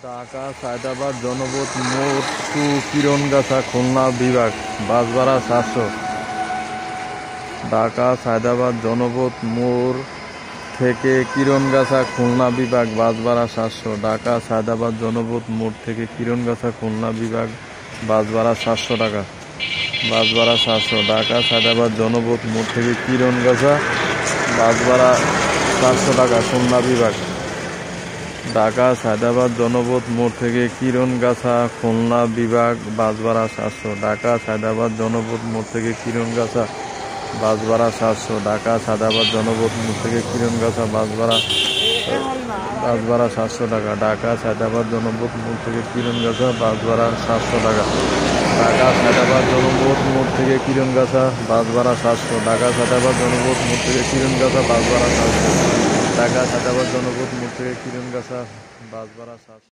ঢাকা সায়দাবাদ জনপথ মোড় টু কিরণগাছা খুলনা বিভাগ বাস ভাড়া 700। ঢাকা সায়দাবাদ জনপথ মোড় থেকে কিরণগাছা খুলনা বিভাগ বাস ভাড়া 700। ঢাকা সায়দাবাদ জনপথ মোড় থেকে কিরণগাছা খুলনা বিভাগ বাস ভাড়া 700 টাকা। বাস ভাড়া 700। ঢাকা সায়দাবাদ জনপথ মোড় থেকে কিরণগাছা বাস ভাড়া 700 টাকা খুলনা বিভাগ। ঢাকা সায়দাবাদ জনপথ মোড় থেকে কিরণগাছা খুলনা বিভাগ বাস ভাড়া 700। ঢাকা সায়দাবাদ জনপথ মোড় থেকে কিরণগাছা বাস ভাড়া 700। ঢাকা সায়দাবাদ জনপথ মোড় থেকে কিরণগাছা বাস ভাড়া 700 টাকা। ঢাকা সায়দাবাদ জনপথ মোড় থেকে কিরণগাছা বাস ভাড়া 700 টাকা। ঢাকা সায়দাবাদ জনপথ মোড় থেকে কিরণগাছা বাস ভাড়া 700। ঢাকা সায়দাবাদ জনপথ মোড় থেকে কিরণগাছা বাস ভাড়া 700। ঢাকা সায়দাবাদ জনপথ মোড় থেকে কিরণগাছা বাস ভাড়া 700।